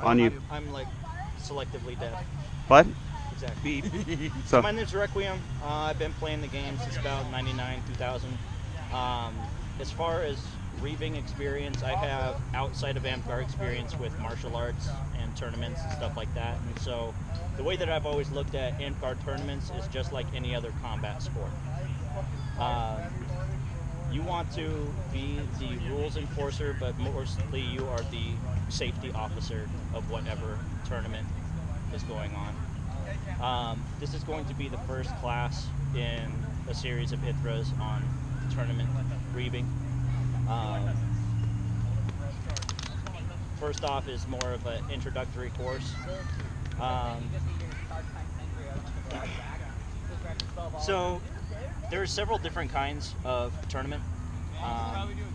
on you. I'm like selectively deaf. What? Exactly. So My name's Requiem. I've been playing the game since about 99, 2000. As far as reaving experience, I have outside of Amcar experience with martial arts and tournaments and stuff like that. And so the way that I've always looked at Amcar tournaments is just like any other combat sport. You want to be the rules enforcer, but mostly you are the safety officer of whatever tournament is going on. This is going to be the first class in a series of ITHRAs on tournament reaving. First off is more of an introductory course. So there's several different kinds of tournament.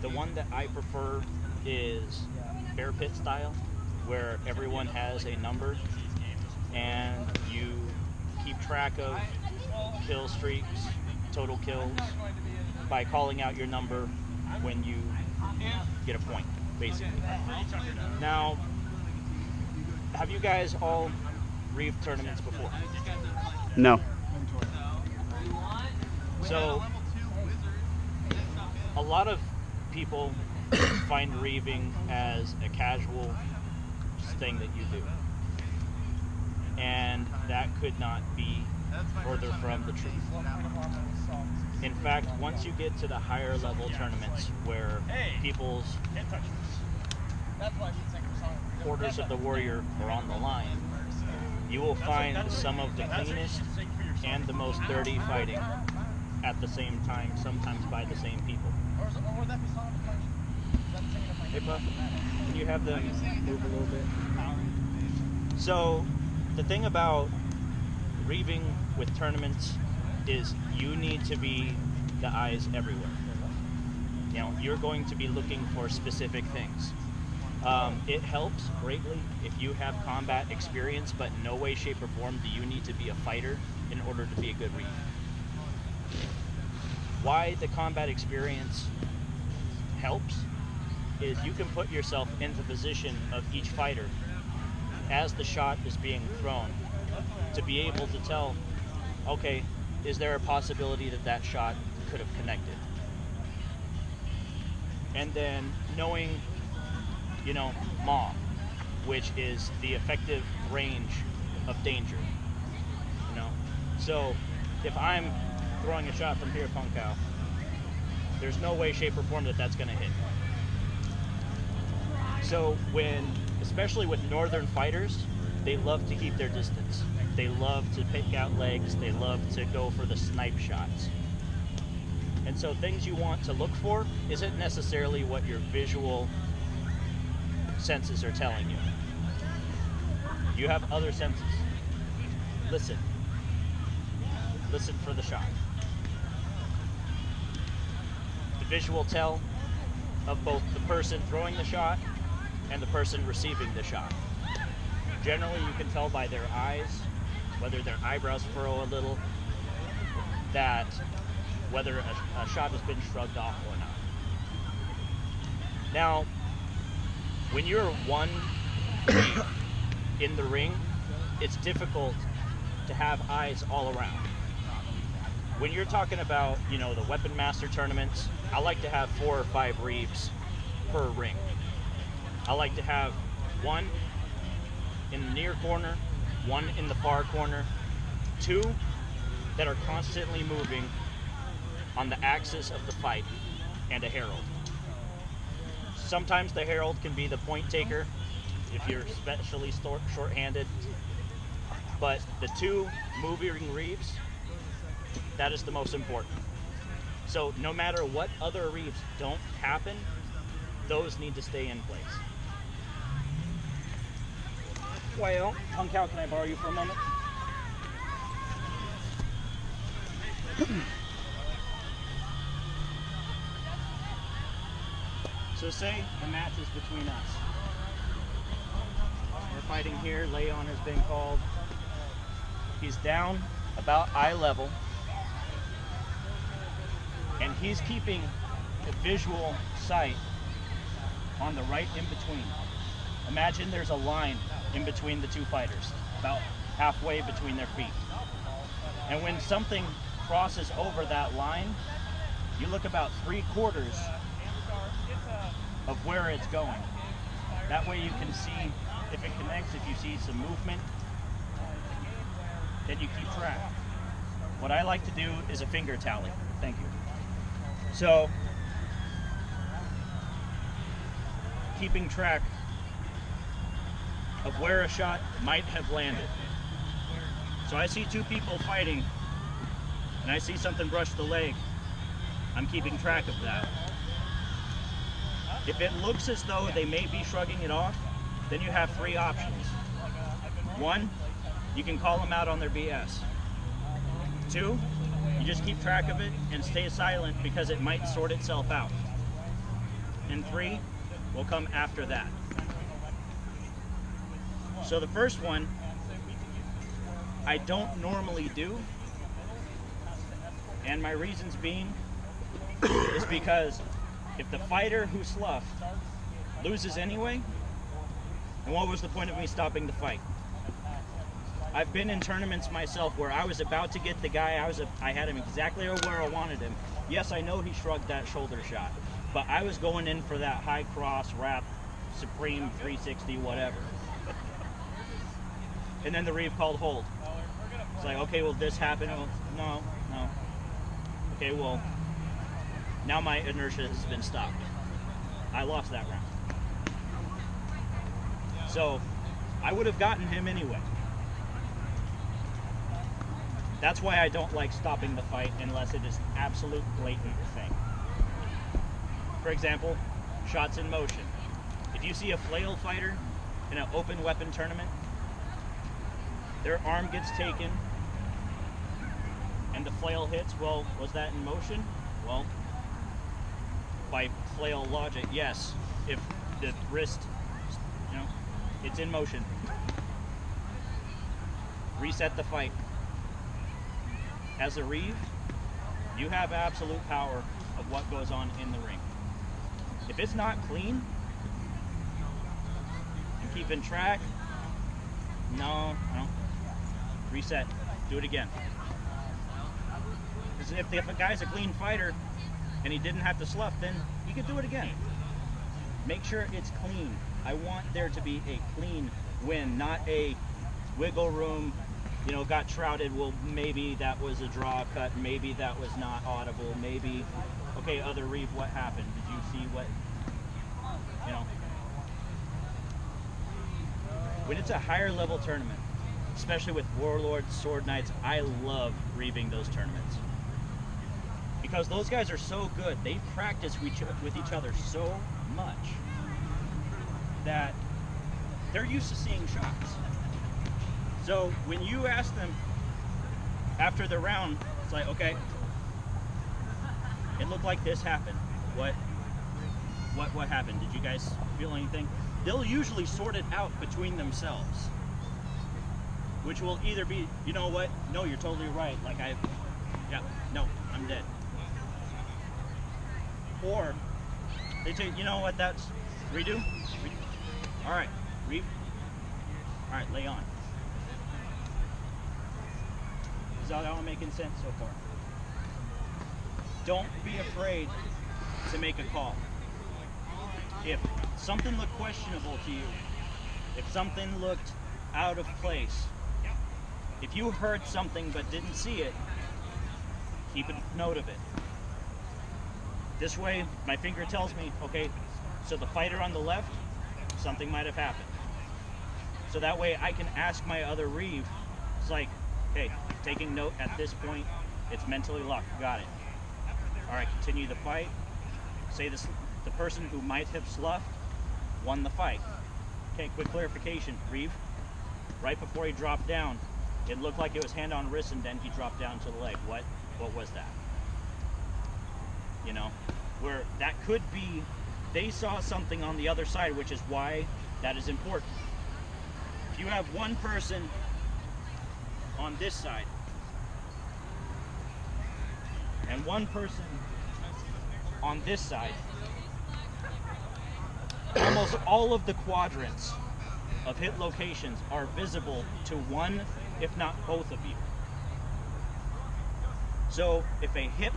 The one that I prefer is bear pit style, where everyone has a number and you keep track of kill streaks, total kills, by calling out your number when you get a point, basically. Now, have you guys all reaved tournaments before? no. So, a lot of people find reaving as a casual thing that you do. And that could not be further from the truth. In fact, once you get to the higher level tournaments where people's orders of the warrior are on the line, you will find some of the cleanest and the most dirty fighting at the same time, sometimes by the same people. Hey, Puff, can you have them move a little bit? So, the thing about reaving with tournaments is you need to be the eyes everywhere. You know, you're going to be looking for specific things. It helps greatly if you have combat experience, but in no way, shape, or form do you need to be a fighter in order to be a good reave. Why the combat experience helps is you can put yourself in the position of each fighter as the shot is being thrown to be able to tell, okay, is there a possibility that that shot could have connected? And then knowing, you know, MAW, which is the effective range of danger, you know? So if I'm throwing a shot from here, Punk Cow, there's no way, shape, or form that that's gonna hit. So especially with northern fighters, they love to keep their distance. They love to pick out legs. They love to go for the snipe shots. And so things you want to look for isn't necessarily what your visual senses are telling you. You have other senses. Listen. Listen for the shot. The visual tell of both the person throwing the shot and the person receiving the shot. Generally, you can tell by their eyes, whether their eyebrows furrow a little, that whether a shot has been shrugged off or not. Now, when you're one in the ring, it's difficult to have eyes all around. When you're talking about, you know, the Weapon Master tournaments, I like to have 4 or 5 reaves per ring. I like to have one in the near corner, one in the far corner, 2 that are constantly moving on the axis of the fight, and a herald. Sometimes the herald can be the point taker if you're especially short-handed, but the 2 moving reaves, that is the most important. So no matter what other reaves don't happen, those need to stay in place. Well, Punk Cow, can I borrow you for a moment? So say the match is between us. We're fighting here, Leon has been called. He's down about eye level, and he's keeping the visual sight on the right in between. Imagine there's a line in between the two fighters, about halfway between their feet. And when something crosses over that line, you look about 3/4 of where it's going. That way you can see if it connects, if you see some movement, then you keep track. What I like to do is a finger tally. Thank you. So, keeping track of where a shot might have landed. So I see two people fighting, and I see something brush the leg. I'm keeping track of that. If it looks as though they may be shrugging it off, then you have 3 options. 1, you can call them out on their BS. 2, you just keep track of it and stay silent because it might sort itself out. And 3 will come after that. So the first one, I don't normally do, and my reasons being is because if the fighter who sloughed loses anyway, then what was the point of me stopping the fight? I've been in tournaments myself where I was about to get the guy, I had him exactly where I wanted him. Yes, I know he shrugged that shoulder shot, but I was going in for that high cross, wrap, supreme 360, whatever. And then the Reeve called hold. It's like, okay, well, this happened. Well, no. Okay, well, now my inertia has been stopped. I lost that round. So, I would have gotten him anyway. That's why I don't like stopping the fight unless it is an absolute blatant thing. For example, shots in motion. If you see a flail fighter in an open weapon tournament, their arm gets taken and the flail hits, well, was that in motion? Well, by flail logic, yes. If the wrist, it's in motion. Reset the fight. As a Reeve, you have absolute power of what goes on in the ring. If it's not clean, and keeping track, no. Reset. Do it again. Because if a guy's a clean fighter and he didn't have to slough, then he could do it again. Make sure it's clean. I want there to be a clean win, not a wiggle room, got shrouded. Well, maybe that was a draw cut. Maybe that was not audible. Maybe, okay, other Reeve, what happened? Did you see what, When it's a higher level tournament, especially with Warlords, Sword Knights, I love Reeving those tournaments. Because those guys are so good, they practice with each other so much that they're used to seeing shots. So when you ask them after the round, it's like, okay, it looked like this happened. What happened? Did you guys feel anything? They'll usually sort it out between themselves, which will either be, you know what? No, you're totally right. No, I'm dead. Or they say, you know what? That's redo. All right, Reeve. All right, lay on. Is that all making sense so far? Don't be afraid to make a call. If something looked questionable to you, if something looked out of place, if you heard something but didn't see it, keep a note of it. This way, my finger tells me, okay, so the fighter on the left, something might have happened. So that way I can ask my other Reeve, it's like, hey, taking note at this point, it's mentally locked, got it. All right, continue the fight. Say this, the person who might have sloughed won the fight. Okay, quick clarification, Reeve. Right before he dropped down, it looked like it was hand on wrist and then he dropped down to the leg. What was that? Where that could be, they saw something on the other side, which is why that is important. If you have one person on this side and one person on this side, almost all of the quadrants of hit locations are visible to one, if not both of you. So if a hip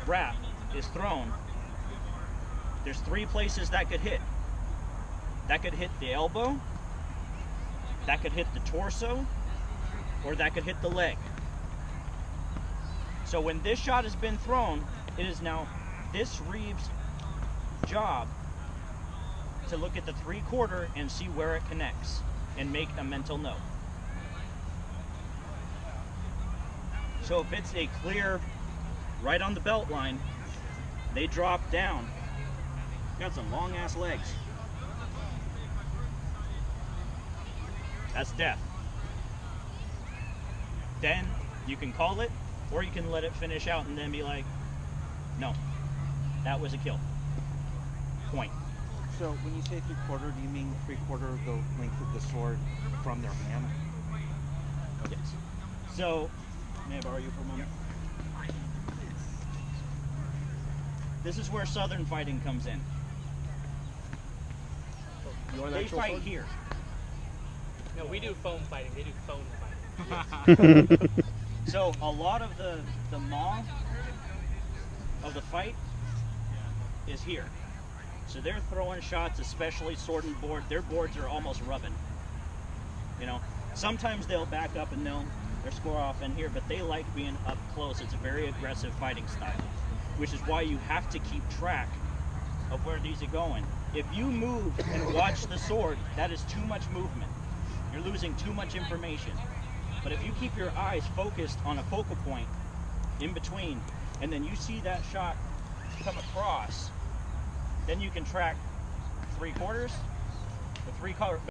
wrap is thrown, there's 3 places that could hit. That could hit the elbow, that could hit the torso, or that could hit the leg. So when this shot has been thrown, it is now this Reeves' job to look at the 3/4 and see where it connects and make a mental note. So if it's a clear right on the belt line, they drop down. Got some long ass legs. That's death. Then you can call it, or you can let it finish out and then be like, no, that was a kill. Point. So when you say 3/4, do you mean 3/4 the length of the sword from their hand? Yes. So, may I borrow you for a moment? This is where Southern fighting comes in. They fight here. No, we do foam fighting. They do phone fighting. So a lot of the maw of the fight is here. So they're throwing shots, especially sword and board. Their boards are almost rubbing. You know, sometimes they'll back up and they'll score off in here, but they like being up close. It's a very aggressive fighting style, which is why you have to keep track of where these are going. If you move and watch the sword, that is too much movement. You're losing too much information. But if you keep your eyes focused on a focal point in between, and then you see that shot come across, then you can track 3/4, the 3/4.